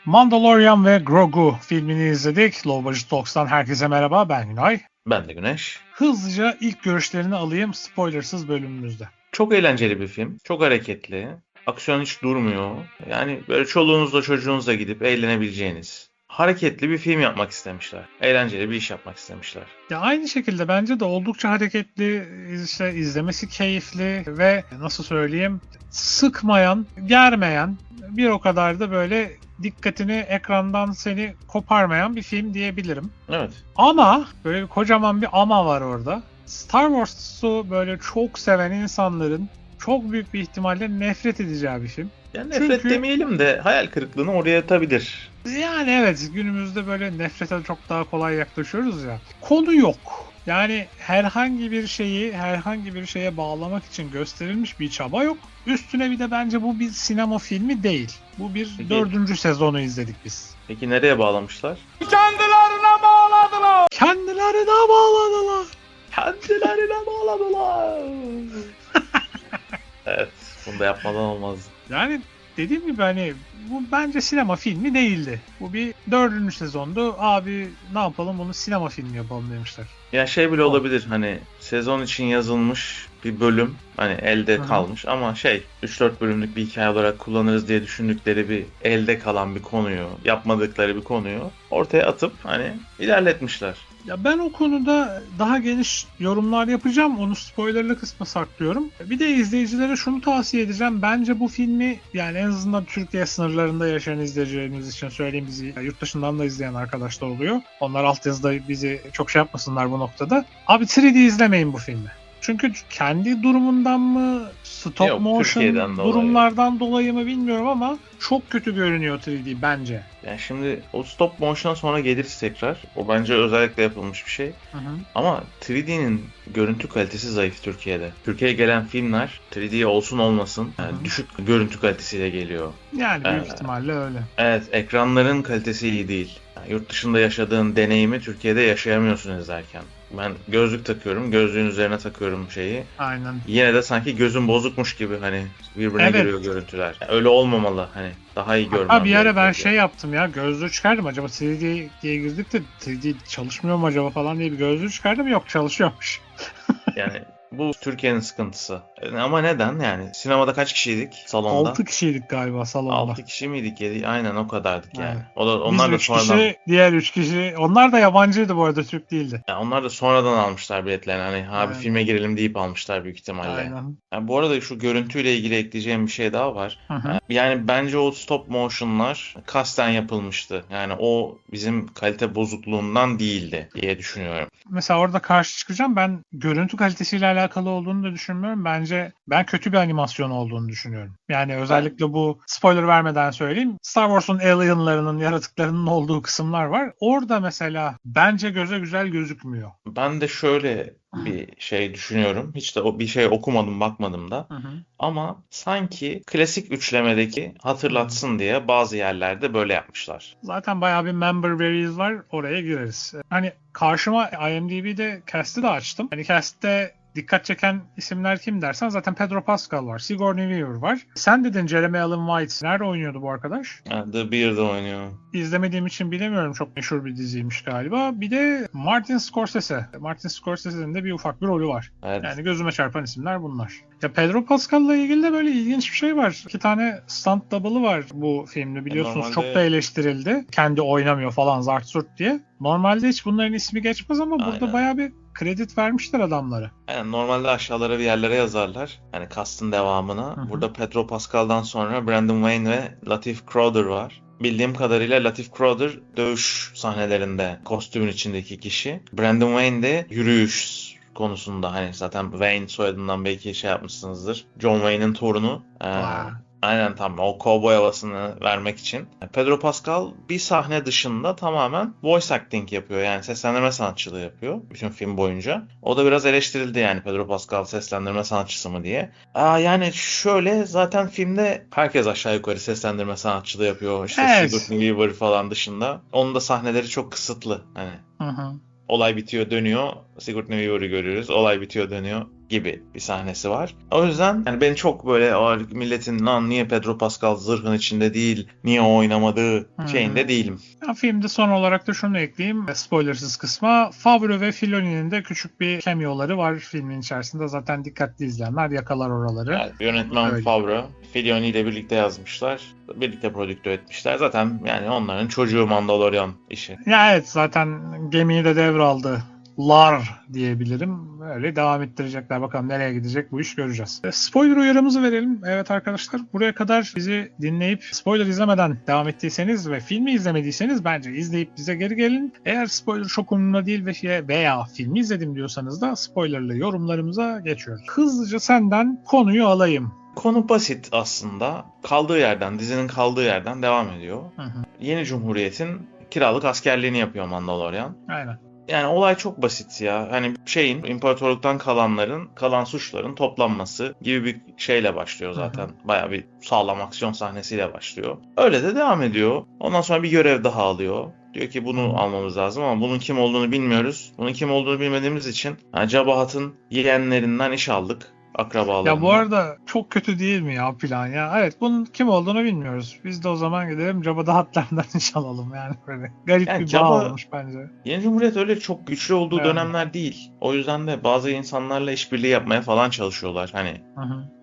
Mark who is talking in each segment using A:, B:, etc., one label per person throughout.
A: Mandalorian ve Grogu filmini izledik. Low Budget Talks'tan herkese merhaba. Ben Günay.
B: Ben de Güneş.
A: Hızlıca ilk görüşlerini alayım spoilersız bölümümüzde.
B: Çok eğlenceli bir film. Çok hareketli. Aksiyon hiç durmuyor. Yani böyle çoluğunuzla çocuğunuzla gidip eğlenebileceğiniz, hareketli bir film yapmak istemişler. Eğlenceli bir iş yapmak istemişler.
A: Ya aynı şekilde bence de oldukça hareketli, işte izlemesi keyifli ve nasıl söyleyeyim sıkmayan, germeyen, bir o kadar da böyle dikkatini ekrandan seni koparmayan bir film diyebilirim.
B: Evet.
A: Ama böyle kocaman bir ama var orada. Star Wars'u böyle çok seven insanların çok büyük bir ihtimalle nefret edeceği bir film.
B: Yani nefret
A: Çünkü-
B: demeyelim de hayal kırıklığına uğrayabilir.
A: Yani evet, günümüzde böyle nefrete çok daha kolay yaklaşıyoruz ya. Konu yok. Yani herhangi bir şeye bağlamak için gösterilmiş bir çaba yok. Üstüne bir de bence bu bir sinema filmi değil. Bu bir
B: Peki.
A: 4. sezonu izledik biz.
B: Peki nereye bağlamışlar?
A: Kendilerine bağladılar.
B: Kendilerine bağladılar. Evet. Bunu da yapmadan olmazdı.
A: Yani dediğim gibi hani bu bence sinema filmi değildi. Bu bir 4. sezondu. Abi ne yapalım, bunu sinema filmi yapalım demişler.
B: Ya şey bile olabilir, hani sezon için yazılmış bir bölüm hani elde
A: Hı hı.
B: kalmış ama 3-4 bölümlük bir hikaye olarak kullanırız diye düşündükleri bir elde kalan bir konuyu, yapmadıkları bir konuyu ortaya atıp hani ilerletmişler.
A: Ya ben o konuda daha geniş yorumlar yapacağım. Onu spoilerlı kısma saklıyorum. Bir de izleyicilere şunu tavsiye edeceğim. Bence bu filmi, yani en azından Türkiye sınırlarında yaşayan izleyicilerimiz için söyleyeyim, bizi yurt dışından da izleyen arkadaşlar oluyor. Onlar altyazıda bizi çok şey yapmasınlar bu noktada. Abi 3D izlemeyin bu filmi. Çünkü kendi durumundan mı, stop
B: Yok,
A: motion
B: Türkiye'den dolayı.
A: durumlardan dolayı mı bilmiyorum ama çok kötü görünüyor 3D bence.
B: Yani şimdi o stop motion'dan sonra geliriz tekrar. O bence özellikle yapılmış bir şey.
A: Hı hı.
B: Ama 3D'nin görüntü kalitesi zayıf Türkiye'de. Türkiye'ye gelen filmler 3D olsun olmasın
A: Hı hı.
B: düşük görüntü kalitesiyle geliyor.
A: Yani büyük
B: Evet.
A: ihtimalle öyle.
B: Evet, ekranların kalitesi iyi değil. Yani yurt dışında yaşadığın deneyimi Türkiye'de yaşayamıyorsun izlerken. Ben gözlük takıyorum, gözlüğün üzerine takıyorum şeyi.
A: Aynen.
B: Yine de sanki gözüm bozukmuş gibi hani birbirine
A: Evet.
B: giriyor görüntüler. Yani öyle olmamalı, hani daha iyi görmem
A: Hatta bir ara ben
B: gerekiyor.
A: şey yaptım ya, gözlüğü çıkardım, acaba 3D diye girdik de 3D çalışmıyor mu acaba falan diye bir gözlüğü çıkardım, yok çalışıyormuş.
B: Yani bu Türkiye'nin sıkıntısı. Ama neden yani? Sinemada kaç kişiydik salonda?
A: 6 kişiydik galiba salonda.
B: 6 kişi miydik? 7, aynen o kadardık yani.
A: Evet.
B: O da,
A: Biz
B: onlar da
A: 3
B: sonradan
A: kişi, diğer 3 kişi, onlar da yabancıydı bu arada, Türk değildi.
B: yani onlar da sonradan almışlar biletlerini. Hani abi
A: Evet.
B: filme girelim deyip almışlar büyük ihtimalle.
A: Aynen.
B: Yani bu arada şu görüntüyle ilgili ekleyeceğim bir şey daha var.
A: Hı hı.
B: Yani bence o stop motion'lar kasten yapılmıştı. Yani o bizim kalite bozukluğundan değildi diye düşünüyorum.
A: Mesela orada karşı çıkacağım, ben görüntü kalitesiyle alakalı olduğunu da düşünmüyorum. Bence ben kötü bir animasyon olduğunu düşünüyorum. Yani özellikle bu, spoiler vermeden söyleyeyim, Star Wars'un alienlarının, yaratıklarının olduğu kısımlar var. Orada mesela bence göze güzel gözükmüyor.
B: Ben de şöyle bir şey düşünüyorum. Hiç de bir şey okumadım, bakmadım da.
A: Hı hı.
B: Ama sanki klasik üçlemedeki hatırlatsın diye bazı yerlerde böyle yapmışlar.
A: Zaten bayağı bir member berries var, oraya gireriz. Hani karşıma IMDb'de cast'i de açtım. Hani cast'te dikkat çeken isimler kim dersen zaten Pedro Pascal var, Sigourney Weaver var. Sen dedin Jeremy Allen White. Nerede oynuyordu bu arkadaş?
B: Yani The Beard'da oynuyor.
A: İzlemediğim için bilemiyorum, çok meşhur bir diziymiş galiba. Bir de Martin Scorsese. Martin Scorsese'nin de bir ufak bir rolü var.
B: Evet.
A: Yani gözüme çarpan isimler bunlar. Ya Pedro Pascal'la ilgili de böyle ilginç bir şey var. 2 tane stunt double'ı var bu filmde, biliyorsunuz.
B: Normalde-
A: Çok da eleştirildi. Kendi oynamıyor falan zart zurt diye. Normalde hiç bunların ismi geçmez ama burada
B: Aynen.
A: bayağı bir kredi vermişler adamlara.
B: Yani normalde aşağılara bir yerlere yazarlar. Yani cast'ın devamını.
A: Hı hı.
B: Burada Pedro Pascal'dan sonra Brandon Wayne ve Lateef Crowder var. Bildiğim kadarıyla Lateef Crowder dövüş sahnelerinde kostümün içindeki kişi. Brandon Wayne de yürüyüş konusunda, hani zaten Wayne soyadından belki şey yapmışsınızdır. John Wayne'in torunu.
A: Vay.
B: Aynen, tam o cowboy havasını vermek için. Pedro Pascal bir sahne dışında tamamen voice acting yapıyor. Yani seslendirme sanatçılığı yapıyor bütün film boyunca. O da biraz eleştirildi, yani Pedro Pascal seslendirme sanatçısı mı diye. Yani şöyle, zaten filmde herkes aşağı yukarı seslendirme sanatçılığı yapıyor. İşte
A: Evet.
B: Sigourney Weaver falan dışında. Onun da sahneleri çok kısıtlı. Hani
A: Hı hı.
B: olay bitiyor, dönüyor. Sigourney Weaver'ı görüyoruz. Olay bitiyor, dönüyor gibi bir sahnesi var. O yüzden yani ben çok böyle milletin lan niye Pedro Pascal zırhın içinde değil, niye o oynamadığı şeyinde değilim.
A: Ya, filmde son olarak da şunu ekleyeyim. Spoilersız kısma. Favreau ve Filoni'nin de küçük bir cameo'ları var filmin içerisinde. Zaten dikkatli izleyenler yakalar oraları.
B: Yani yönetmen
A: Öyle.
B: Favreau, Filoni ile birlikte yazmışlar. Birlikte prodüktör etmişler. Zaten yani onların çocuğu Mandalorian işi.
A: Ya evet, zaten gemiyi de devraldı. Lar diyebilirim. Öyle devam ettirecekler. Bakalım nereye gidecek, bu iş göreceğiz. Spoiler uyarımızı verelim. Evet arkadaşlar, buraya kadar bizi dinleyip spoiler izlemeden devam ettiyseniz ve filmi izlemediyseniz bence izleyip bize geri gelin. Eğer spoiler çok umurumda değil veya filmi izledim diyorsanız da spoilerlı yorumlarımıza geçiyoruz. Hızlıca senden konuyu alayım.
B: Konu basit aslında. Dizinin kaldığı yerden devam ediyor. Yeni Cumhuriyet'in kiralık askerliğini yapıyor Mandalorian.
A: Aynen.
B: Yani olay çok basit ya. Hani imparatorluktan kalan suçların toplanması gibi bir şeyle başlıyor zaten. Bayağı bir sağlam aksiyon sahnesiyle başlıyor. Öyle de devam ediyor. Ondan sonra bir görev daha alıyor. Diyor ki bunu almamız lazım ama bunun kim olduğunu bilmiyoruz. Bunun kim olduğunu bilmediğimiz için Jabba Hutt'ın yeğenlerinden iş aldık. Akrabalarından.
A: Ya bu arada çok kötü değil mi ya plan ya? Evet, bunun kim olduğunu bilmiyoruz. Biz de o zaman gidelim Jabba the Hutt'lardan iş alalım yani böyle. Garip
B: Yani
A: bir bağ olmuş bence.
B: Yeni Cumhuriyet öyle çok güçlü olduğu dönemler değil. O yüzden de bazı insanlarla işbirliği yapmaya falan çalışıyorlar. Hani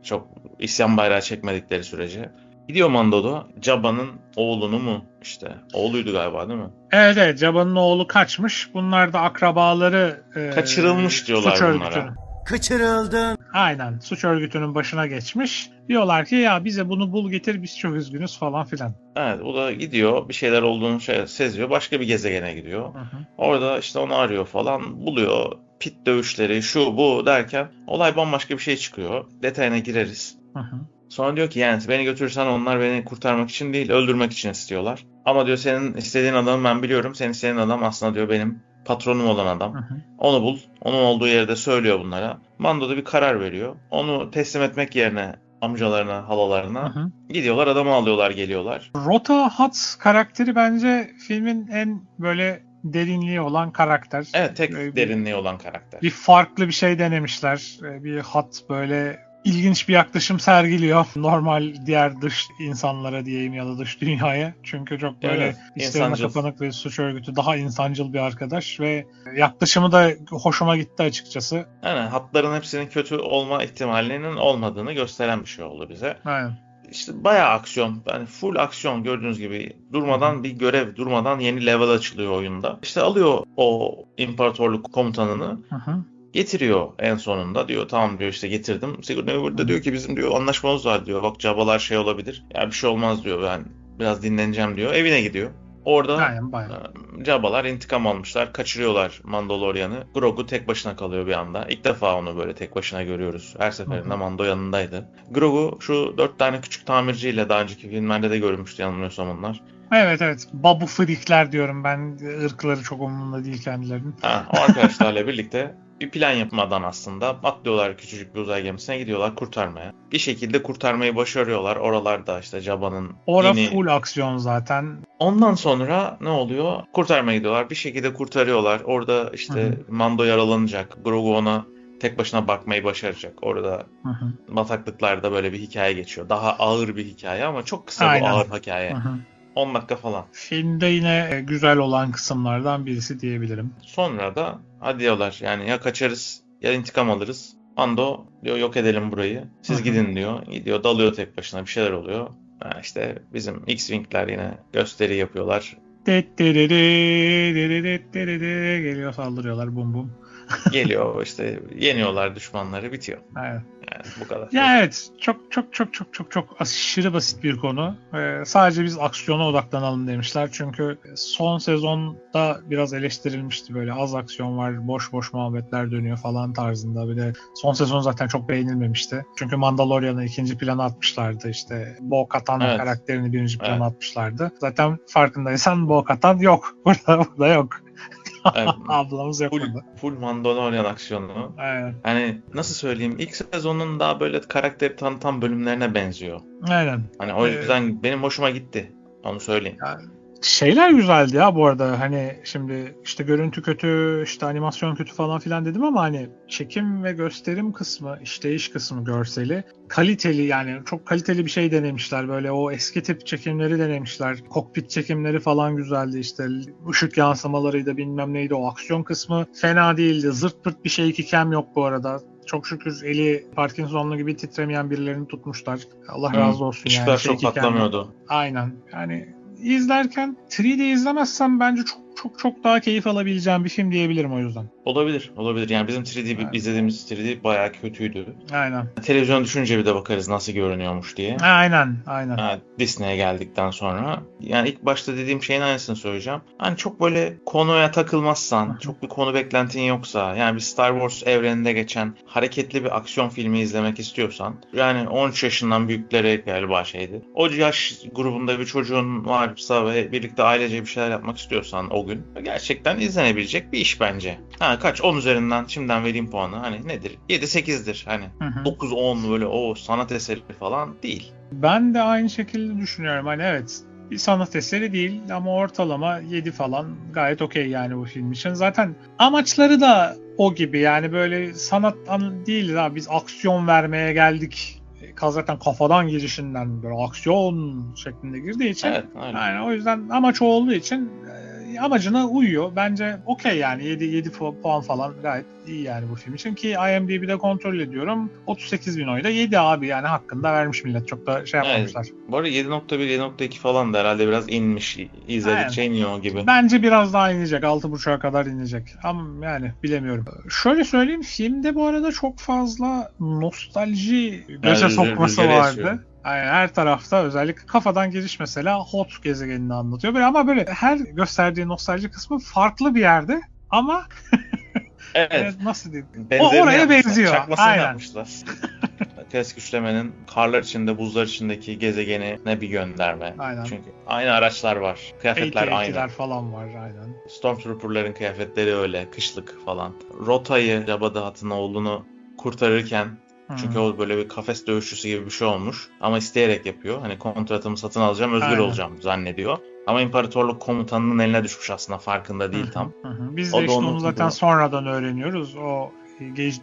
B: çok isyan bayrağı çekmedikleri sürece. Gidiyor Mandalo, Jabba'nın oğlunu mu işte? Oğluydu galiba değil mi?
A: Evet, Jabba'nın oğlu kaçmış. Bunlar da akrabaları
B: kaçırılmış diyorlar
A: suç
B: bunlara.
A: örgütünün.
C: Kaçırıldın.
A: Aynen, suç örgütünün başına geçmiş. Diyorlar ki ya bize bunu bul getir, biz çok üzgünüz falan filan.
B: Evet, o da gidiyor, bir şeyler olduğunu seziyor, başka bir gezegene gidiyor. Orada işte onu arıyor falan, buluyor. Pit dövüşleri şu bu derken olay bambaşka bir şey çıkıyor. Detayına gireriz. Sonra diyor ki yani beni götürürsen onlar beni kurtarmak için değil, öldürmek için istiyorlar. Ama diyor senin istediğin adamı ben biliyorum. Senin istediğin adam aslında diyor benim patronum olan adam. Onu bul. Onun olduğu yerde söylüyor bunlara. Mando da bir karar veriyor. Onu teslim etmek yerine amcalarına, halalarına gidiyorlar, adamı alıyorlar, geliyorlar.
A: Rota Hutt karakteri bence filmin en böyle derinliği olan karakter.
B: Evet, tek derinliği olan karakter.
A: Bir farklı bir şey denemişler. Bir Hutt böyle ilginç bir yaklaşım sergiliyor. Normal diğer dış insanlara diyeyim ya da dış dünyaya. Çünkü çok böyle işlerine kapanık bir suç örgütü, daha insancıl bir arkadaş ve yaklaşımı da hoşuma gitti açıkçası.
B: Yani Hutt'ların hepsinin kötü olma ihtimalinin olmadığını gösteren bir şey oldu bize.
A: Aynen.
B: İşte bayağı aksiyon, yani full aksiyon gördüğünüz gibi durmadan bir görev, durmadan yeni level açılıyor oyunda. İşte alıyor o imparatorluk komutanını, getiriyor en sonunda, diyor tamam diyor işte getirdim. Sigourney Weaver da diyor ki bizim diyor anlaşmamız var diyor. Bak Jabbalar şey olabilir. Ya bir şey olmaz diyor, ben biraz dinleneceğim diyor. Evine gidiyor. Orada Jabbalar intikam almışlar. Kaçırıyorlar Mandalorian'ı. Grogu tek başına kalıyor bir anda. İlk defa onu böyle tek başına görüyoruz. Her seferinde Mando yanındaydı. Grogu şu 4 tane küçük tamirciyle daha önceki filmlerde de görülmüştü yanılmıyorsam onlar.
A: Evet. Babu Frikler diyorum ben. Irkları çok umurumda değil kendilerinin.
B: O arkadaşlarla birlikte bir plan yapmadan aslında atlıyorlar küçücük bir uzay gemisine, gidiyorlar kurtarmaya. Bir şekilde kurtarmayı başarıyorlar. Oralarda işte Jabba'nın
A: full aksiyon zaten.
B: Ondan sonra ne oluyor? Kurtarmaya gidiyorlar. Bir şekilde kurtarıyorlar. Orada işte Mando yaralanacak. Grogu ona tek başına bakmayı başaracak. Orada bataklıklarda böyle bir hikaye geçiyor. Daha ağır bir hikaye ama çok kısa bu ağır hikaye. 10 dakika falan.
A: Filmde yine güzel olan kısımlardan birisi diyebilirim.
B: Sonra da hadi diyorlar yani ya kaçarız ya intikam alırız. Mando diyor yok edelim burayı. Siz gidin diyor. Gidiyor, dalıyor tek başına, bir şeyler oluyor. İşte bizim X-Wing'ler yine gösteri yapıyorlar.
A: Geliyor, saldırıyorlar, bum bum.
B: Geliyor işte, yeniyorlar düşmanları, bitiyor.
A: Evet.
B: Yani bu kadar.
A: Ya evet, çok aşırı basit bir konu. Sadece biz aksiyona odaklanalım demişler. Çünkü son sezonda biraz eleştirilmişti, böyle az aksiyon var, boş muhabbetler dönüyor falan tarzında. Bir de son sezon zaten çok beğenilmemişti. Çünkü Mandalorian'ı ikinci plana atmışlardı, işte Bo-Katan karakterini birinci plana atmışlardı. Zaten farkındaysan Bo-Katan yok. Burada yok.
B: Evet.
A: Ablamız yok burada.
B: Full Mandalorian aksiyonu.
A: Aynen.
B: Hani nasıl söyleyeyim, ilk sezonun daha böyle karakteri tanıtan bölümlerine benziyor.
A: Aynen.
B: Hani o yüzden benim hoşuma gitti. Onu söyleyeyim.
A: Yani Şeyler güzeldi ya bu arada, hani şimdi işte görüntü kötü, işte animasyon kötü falan filan dedim ama hani çekim ve gösterim kısmı, işleyiş kısmı, görseli kaliteli, yani çok kaliteli bir şey denemişler. Böyle o eski tip çekimleri denemişler. Kokpit çekimleri falan güzeldi, işte ışık yansımalarıydı, bilmem neydi, o aksiyon kısmı fena değildi. Zırt pırt bir şey, kem yok bu arada. Çok şükür eli Parkinsonlu gibi titremeyen birilerini tutmuşlar. Allah razı olsun yani.
B: Işıklar çok patlamıyordu.
A: Aynen. Yani izlerken 3D izlemezsem bence çok daha keyif alabileceğim bir film diyebilirim o yüzden.
B: Olabilir, olabilir. Yani bizim 3D
A: Yani,
B: izlediğimiz 3D bayağı kötüydü.
A: aynen.
B: Televizyon düşünce bir de bakarız nasıl görünüyormuş diye.
A: Aynen.
B: Disney'e geldikten sonra. Yani ilk başta dediğim şeyin aynısını söyleyeceğim. Hani çok böyle konuya takılmazsan, çok bir konu beklentin yoksa, yani bir Star Wars evreninde geçen hareketli bir aksiyon filmi izlemek istiyorsan, yani 13 yaşından büyüklere galiba şeydi. O yaş grubunda bir çocuğun varsa ve birlikte ailece bir şeyler yapmak istiyorsan o gün gerçekten izlenebilecek bir iş bence. Kaç? 10 üzerinden şimdiden vereyim puanı. Hani nedir? 7-8'dir. Hani 9-10 böyle o sanat eseri falan değil.
A: Ben de aynı şekilde düşünüyorum. Hani evet, bir sanat eseri değil ama ortalama 7 falan gayet okey yani bu film için. Zaten amaçları da o gibi, yani böyle sanat değil abi, biz aksiyon vermeye geldik. Zaten kafadan girişinden böyle aksiyon şeklinde girdiği için.
B: Evet, aynen.
A: Yani o yüzden amaç o olduğu için amacına uyuyor. Bence okey yani 7 puan falan gayet iyi yani bu film için, ki IMDb'de kontrol ediyorum. 38.000 oyda 7 abi, yani hakkında vermiş millet. Çok da şey yapmamışlar.
B: Evet. Bu arada 7.1, 7.2 falan da herhalde biraz inmiş. İzledikçe iniyor gibi.
A: Bence biraz daha inecek. 6.5'a kadar inecek. Ama yani bilemiyorum. Şöyle söyleyeyim, filmde bu arada çok fazla nostalji göze sokması vardı. Yani her tarafta, özellikle kafadan giriş mesela Hot gezegenini anlatıyor. Böyle ama böyle her gösterdiği nostalji kısmı farklı bir yerde ama
B: Evet.
A: nasıl diyeyim?
B: Benzerini
A: Oraya
B: yapmışlar.
A: benziyor.
B: Çakmasını
A: Aynen.
B: yapmışlar. Klasik üçlemenin karlar içinde, buzlar içindeki gezegenine bir gönderme.
A: Aynen.
B: Çünkü aynı araçlar var. Kıyafetler aynı.
A: AT-AT'ler falan var aynen.
B: Stormtrooper'ların kıyafetleri öyle. Kışlık falan. Rota'yı, Jabba the Hutt'ın oğlunu kurtarırken, çünkü o böyle bir kafes dövüşçüsü gibi bir şey olmuş. Ama isteyerek yapıyor. Hani kontratımı satın alacağım, özgür olacağım zannediyor. Ama imparatorluk komutanının eline düşmüş aslında, farkında değil tam.
A: Biz de işte onu zaten sonradan öğreniyoruz. O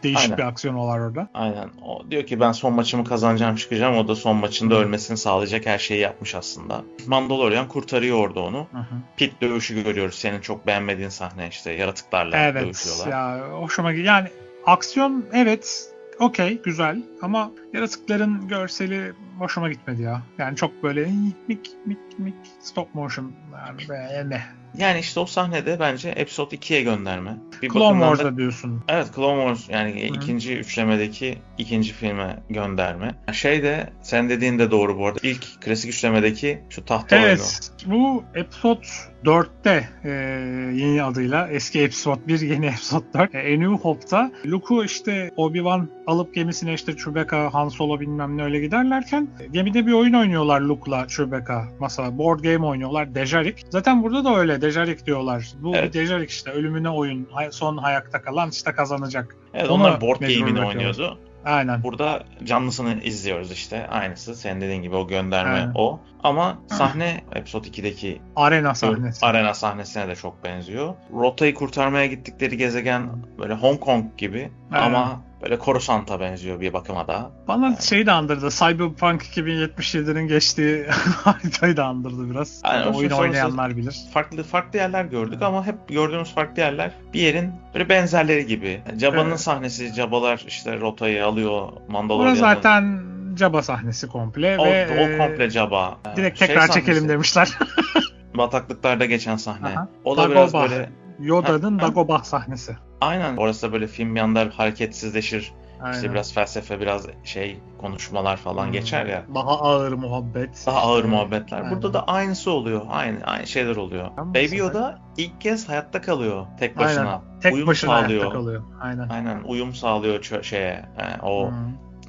A: değişik bir aksiyon var orada.
B: Aynen. O diyor ki ben son maçımı kazanacağım, çıkacağım. O da son maçında ölmesini sağlayacak her şeyi yapmış aslında. Mandalorian kurtarıyor orada onu. Pit dövüşü görüyoruz. Senin çok beğenmediğin sahne, işte yaratıklarla dövüşüyorlar.
A: Evet ya, hoşuma gidiyor. Yani aksiyon evet okey, güzel ama yaratıkların görseli hoşuma gitmedi ya. Yani çok böyle mik stop motion yani
B: Yani işte o sahnede bence Episode 2'ye gönderme.
A: Clone Wars'da diyorsun.
B: Evet, Clone Wars yani ikinci üçlemedeki ikinci filme gönderme. Şey de sen dediğin de doğru bu arada. İlk klasik üçlemedeki şu tahta oyunu.
A: Evet, bu Episode 4'te yeni adıyla, eski Episode 1 yeni Episode 4. A New Hope'ta Luke'u işte Obi-Wan alıp gemisine, işte Chewbacca, Han Solo bilmem ne öyle giderlerken gemide bir oyun oynuyorlar Luke'la Chewbacca. Mesela board game oynuyorlar, Dejarik. Zaten burada da öyle Dejarik diyorlar. Bu bir Dejarik işte, ölümüne oyun, son ayakta kalan işte kazanacak.
B: Evet, onlar board game'ini oynuyordu.
A: Aynen.
B: Burada canlısını izliyoruz işte. Aynısı. Senin dediğin gibi o gönderme o. Ama sahne Episode 2'deki
A: arena sahnesi.
B: Arena sahnesine de çok benziyor. Rota'yı kurtarmaya gittikleri gezegen böyle Hong Kong gibi ama böyle Coruscant'a benziyor bir bakıma da.
A: Bana şeyi de andırdı. Cyberpunk 2077'nin geçtiği haritayı da andırdı biraz. Yani oyun oynayanlar bilir.
B: Farklı yerler gördük ama hep gördüğümüz farklı yerler bir yerin böyle benzerleri gibi. Jabba'nın sahnesi, Jabbalar işte Rota'yı alıyor, Mandalorian'ın.
A: Burası zaten Jabba sahnesi komple.
B: O komple Jabba.
A: Direkt tekrar çekelim demişler.
B: Bataklıklarda geçen sahne.
A: Aha.
B: O da biraz böyle
A: Yoda'nın Dagobah sahnesi.
B: Aynen. Orası da böyle film bir anda hareketsizleşir.
A: Aynen.
B: İşte biraz felsefe, biraz konuşmalar falan geçer ya.
A: Daha ağır muhabbet.
B: Daha ağır muhabbetler. Aynen. Burada da aynısı oluyor. Aynı şeyler oluyor. Baby Yoda ilk kez hayatta kalıyor tek başına.
A: Aynen. Tek
B: uyum
A: başına
B: sağlıyor.
A: hayatta kalıyor. Aynen.
B: Uyum sağlıyor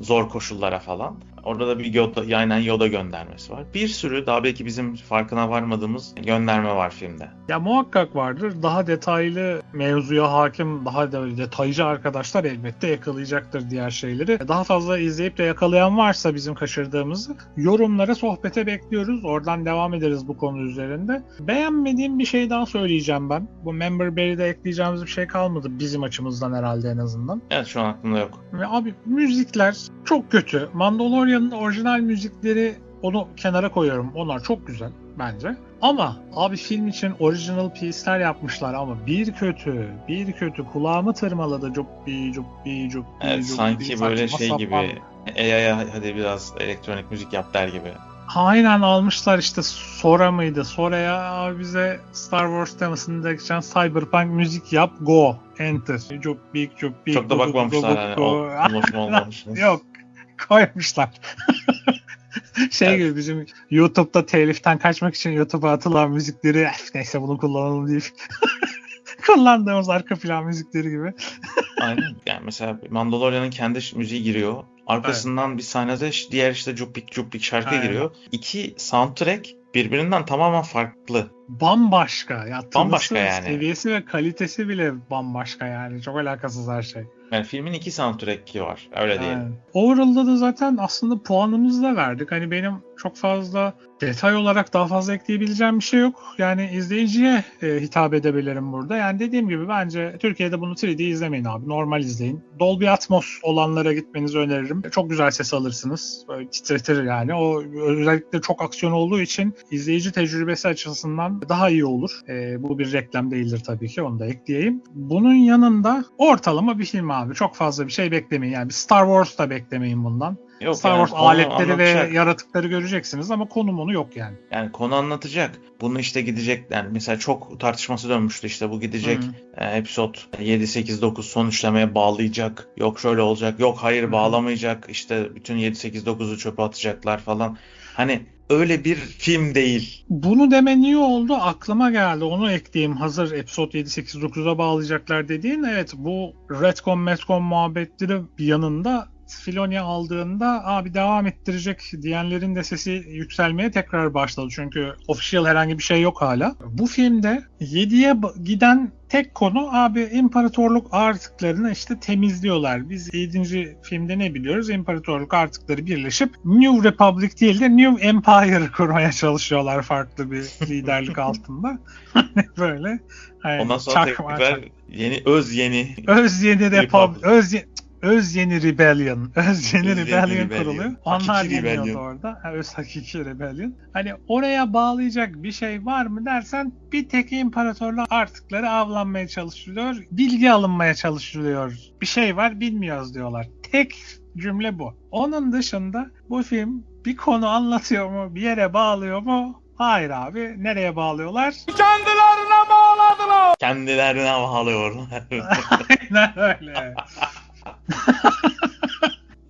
B: zor koşullara falan. Orada da bir Yoda, aynen Yoda göndermesi var. Bir sürü daha belki bizim farkına varmadığımız gönderme var filmde.
A: Ya muhakkak vardır. Daha detaylı mevzuya hakim, daha da detaycı arkadaşlar elbette yakalayacaktır diğer şeyleri. Daha fazla izleyip de yakalayan varsa bizim kaçırdığımızı yorumlara, sohbete bekliyoruz. Oradan devam ederiz bu konu üzerinde. Beğenmediğim bir şey daha söyleyeceğim ben. Bu Member Berry'de ekleyeceğimiz bir şey kalmadı bizim açımızdan herhalde en azından.
B: Evet, şu an aklımda yok.
A: Ve abi müzikler çok kötü. Mandalorian'ın orijinal müzikleri, onu kenara koyuyorum. Onlar çok güzel bence. Ama abi film için original piece'ler yapmışlar ama bir kötü kulağımı tırmaladı. Cuppi cuppi cuppi.
B: Evet,
A: cuppi,
B: sanki böyle
A: saçma
B: şey
A: sapan.
B: gibi AI'ya hadi biraz elektronik müzik yap der gibi.
A: Aynen almışlar işte Sora mıydı? Sora'ya abi bize Star Wars temasında geçen Cyberpunk müzik yap, go, enter. Cuppi cuppi.
B: Çok da bakmamışlar hani olmuş mu olmamış mı?
A: Yok, koymuşlar.
B: Evet.
A: Gibi bizim YouTube'da teliften kaçmak için YouTube'a atılan müzikleri neyse bunu kullanalım deyip kullandığımız arka plan müzikleri gibi.
B: Aynen. Yani mesela Mandalorian'ın kendi müziği giriyor. Arkasından bir sahnede diğer işte cuppik cuppik şarkı
A: Aynen.
B: giriyor. İki soundtrack birbirinden tamamen farklı.
A: Bambaşka. Ya
B: Bambaşka
A: tınısı,
B: yani.
A: seviyesi ve kalitesi bile bambaşka yani. Çok alakasız her şey.
B: Yani filmin iki soundtrack'i var. Öyle diyelim.
A: Yani. Overall'da da zaten aslında puanımızı da verdik. Hani benim çok fazla detay olarak daha fazla ekleyebileceğim bir şey yok. Yani izleyiciye hitap edebilirim burada. Yani dediğim gibi bence Türkiye'de bunu 3D izlemeyin abi. Normal izleyin. Dolby Atmos olanlara gitmenizi öneririm. Çok güzel ses alırsınız. Böyle titretir yani. O özellikle çok aksiyon olduğu için izleyici tecrübesi açısından daha iyi olur. Bu bir reklam değildir tabii ki. Onu da ekleyeyim. Bunun yanında ortalama bir film abi. Çok fazla bir şey beklemeyin. Yani bir Star Wars da beklemeyin bundan.
B: Yok,
A: Star
B: yani
A: Wars
B: konu
A: aletleri ve
B: anlatacak.
A: yaratıkları göreceksiniz ama konumunu yok yani.
B: Yani konu anlatacak. Bunu işte gidecek, yani mesela çok tartışması dönmüştü, işte bu gidecek episode 7, 8, 9 son üçlemeye bağlayacak. Yok şöyle olacak. Yok hayır bağlamayacak. İşte bütün 7, 8, 9'u çöpe atacaklar falan. Hani öyle bir film değil.
A: Bunu demen iyi oldu. Aklıma geldi. Onu ekleyeyim. Hazır episode 7, 8, 9'a bağlayacaklar dediğin. Evet, bu retcon muhabbetleri bir yanında Filoni aldığında abi devam ettirecek diyenlerin de sesi yükselmeye tekrar başladı. Çünkü official herhangi bir şey yok hala. Bu filmde 7'ye giden tek konu abi imparatorluk artıklarını işte temizliyorlar. Biz 7. filmde ne biliyoruz? İmparatorluk artıkları birleşip New Republic değil de New Empire kurmaya çalışıyorlar farklı bir liderlik altında. Böyle.
B: Ondan sonra tekrar öz yeni
A: Republic. Öz yeni Rebellion. Öz yeni Rebellion kuruluyor. Onlar
B: Hakiki
A: yeniyordu
B: Rebellion.
A: orada. Öz hakiki Rebellion. Hani oraya bağlayacak bir şey var mı dersen bir tek imparatorlar artıkları avlanmaya çalışılıyor. Bilgi alınmaya çalışılıyor. Bir şey var bilmiyoruz diyorlar. Tek cümle bu. Onun dışında bu film bir konu anlatıyor mu? Bir yere bağlıyor mu? Hayır abi. Nereye bağlıyorlar?
B: Kendilerine bağlıyorlar.
A: Aynen öyle.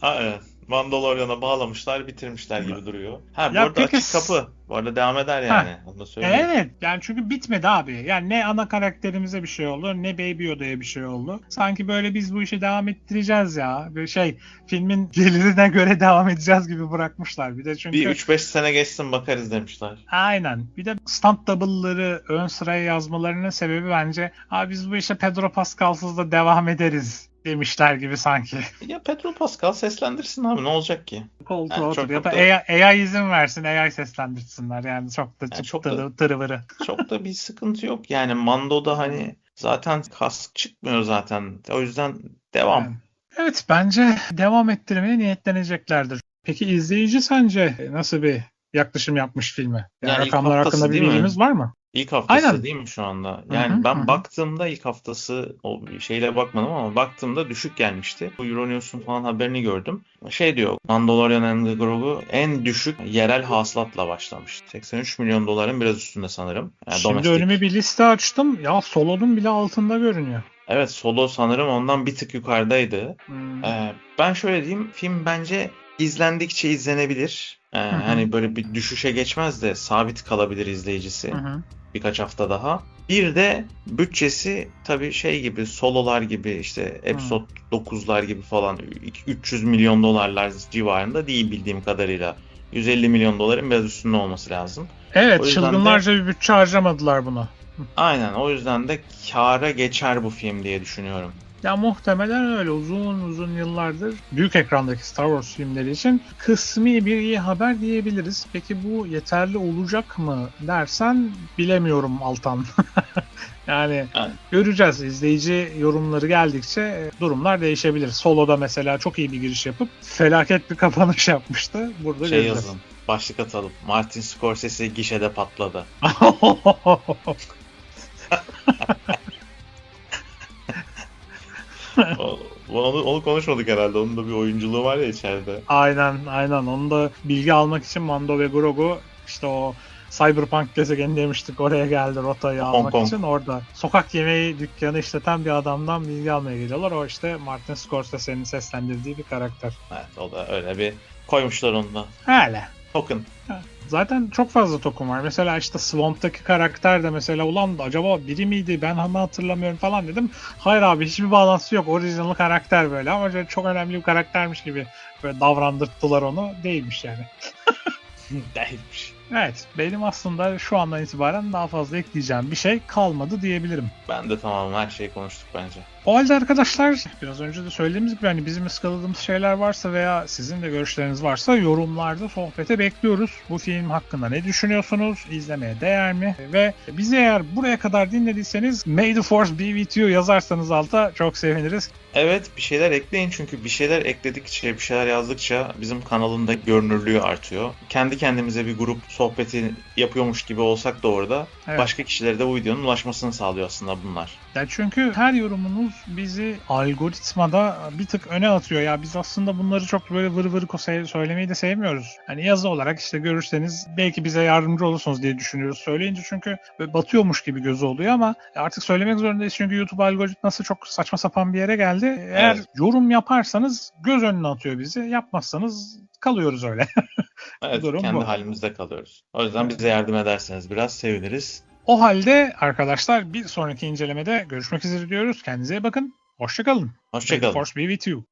B: Ha, evet. Mandalorian'a bağlamışlar, bitirmişler gibi duruyor. Ha, bu
A: Ya
B: arada
A: peki
B: açık kapı. Bu arada devam eder yani. Onu da söyleyeyim.
A: Evet. Yani çünkü bitmedi abi. Yani ne ana karakterimize bir şey oldu, ne Baby Yoda'ya bir şey oldu. Sanki böyle biz bu işi devam ettireceğiz ya. Böyle filmin gelirine göre devam edeceğiz gibi bırakmışlar. Bir de çünkü
B: Bir 3-5 sene geçsin bakarız demişler.
A: aynen. Bir de stunt double'ları ön sıraya yazmalarının sebebi bence abi biz bu işe Pedro Pascal'sız da devam ederiz demişler gibi sanki.
B: Ya Pedro Pascal seslendirsin abi, ne olacak ki?
A: Koltuğa
B: Yani
A: otur
B: çok
A: ya da
B: da-
A: AI izin versin, AI seslendirsinler. Yani çok da
B: Yani çok da-
A: tırıvırı.
B: Çok da bir sıkıntı yok. Yani Mando'da hani zaten kask çıkmıyor zaten. O yüzden devam.
A: Yani. Evet, bence devam ettirmeye niyetleneceklerdir. Peki izleyici sence nasıl bir yaklaşım yapmış filme? Yani
B: Ya ilk
A: rakamlar
B: haftası
A: hakkında bir
B: değil mi?
A: bilgimiz var mı?
B: İlk haftası
A: Aynen.
B: değil mi şu anda?
A: Hı
B: Yani
A: hı,
B: ben
A: hı.
B: baktığımda ilk haftası o şeyle bakmadım ama baktığımda düşük gelmişti. Bu Euronews'un falan haberini gördüm. Şey diyor, Mandalorian and the Grogu en düşük yerel hasılatla başlamış. 83 milyon doların biraz üstünde sanırım. Yani
A: Şimdi
B: domestik.
A: önüme bir liste açtım. Ya Solo'nun bile altında görünüyor.
B: Evet, Solo sanırım ondan bir tık yukarıdaydı.
A: Hmm.
B: Ben şöyle diyeyim, film bence izlendikçe izlenebilir.
A: Hı hı.
B: Hani böyle bir düşüşe geçmez de sabit kalabilir izleyicisi.
A: Hı hı.
B: Birkaç hafta daha. Bir de bütçesi tabii şey gibi, Sololar gibi, işte
A: Hı.
B: Episode 9'lar gibi falan 300 milyon dolarlar civarında değil bildiğim kadarıyla. 150 milyon doların biraz üstünde olması lazım.
A: Evet,
B: O yüzden de
A: çılgınlarca bir bütçe harcamadılar buna.
B: aynen, o yüzden de kâra geçer bu film diye düşünüyorum.
A: Ya muhtemelen öyle, uzun uzun yıllardır büyük ekrandaki Star Wars filmleri için kısmi bir iyi haber diyebiliriz. Peki bu yeterli olacak mı dersen bilemiyorum Altan. Yani
B: Yani,
A: göreceğiz. İzleyici yorumları geldikçe durumlar değişebilir. Solo'da mesela çok iyi bir giriş yapıp felaket bir kapanış yapmıştı. Burada
B: şey
A: göreceğiz.
B: yazın, başlık atalım. Martin Scorsese gişede patladı. Onu konuşmadık herhalde. Onun da bir oyunculuğu var ya içeride.
A: Aynen, aynen. Onu da bilgi almak için Mando ve Grogu işte o Cyberpunk gezegeni demiştik, oraya geldi rotayı
B: Hong
A: almak
B: Kong.
A: için. Orada sokak yemeği dükkanı işleten bir adamdan bilgi almaya geliyorlar. O işte Martin Scorsese'nin seslendirdiği bir karakter.
B: Evet, o da öyle bir koymuşlar onu da.
A: Öyle.
B: Token.
A: Zaten çok fazla token var. Mesela işte Swamp'taki karakter de mesela ulan acaba biri miydi ben ama hatırlamıyorum falan dedim. Hayır abi, hiçbir bağlantısı yok. Original karakter böyle ama çok önemli bir karaktermiş gibi böyle davrandırttılar onu. Değilmiş yani.
B: Değilmiş.
A: Evet, benim aslında şu andan itibaren daha fazla ekleyeceğim bir şey kalmadı diyebilirim.
B: Ben de tamam, her şeyi konuştuk bence.
A: O halde arkadaşlar, biraz önce de söylediğimiz gibi hani bizim ıskaladığımız şeyler varsa veya sizin de görüşleriniz varsa yorumlarda sohbete bekliyoruz. Bu film hakkında ne düşünüyorsunuz? İzlemeye değer mi? Ve bizi eğer buraya kadar dinlediyseniz May the Force be with you yazarsanız alta çok seviniriz.
B: Evet, bir şeyler ekleyin çünkü bir şeyler ekledikçe, bir şeyler yazdıkça bizim kanalın da görünürlüğü artıyor. Kendi kendimize bir grup sohbeti yapıyormuş gibi olsak da orada
A: Evet.
B: başka kişilere de bu videonun ulaşmasını sağlıyor aslında bunlar.
A: Ya çünkü her yorumunuz bizi algoritmada bir tık öne atıyor. Ya biz aslında bunları çok böyle vır vır söylemeyi de sevmiyoruz. Hani yazı olarak işte görürseniz belki bize yardımcı olursunuz diye düşünüyoruz. Söyleyince çünkü böyle batıyormuş gibi gözü oluyor ama artık söylemek zorundayız çünkü YouTube algoritması çok saçma sapan bir yere geldi. Eğer
B: Evet.
A: yorum yaparsanız göz önüne atıyor bizi. Yapmazsanız kalıyoruz öyle.
B: Evet,
A: Durum
B: kendi
A: bu.
B: halimizde kalıyoruz. O yüzden
A: Evet.
B: bize yardım ederseniz biraz seviniriz.
A: O halde arkadaşlar bir sonraki incelemede görüşmek üzere diyoruz. Kendinize iyi bakın. Hoşça kalın. May the
B: Hoşça kalın.
A: force be with you.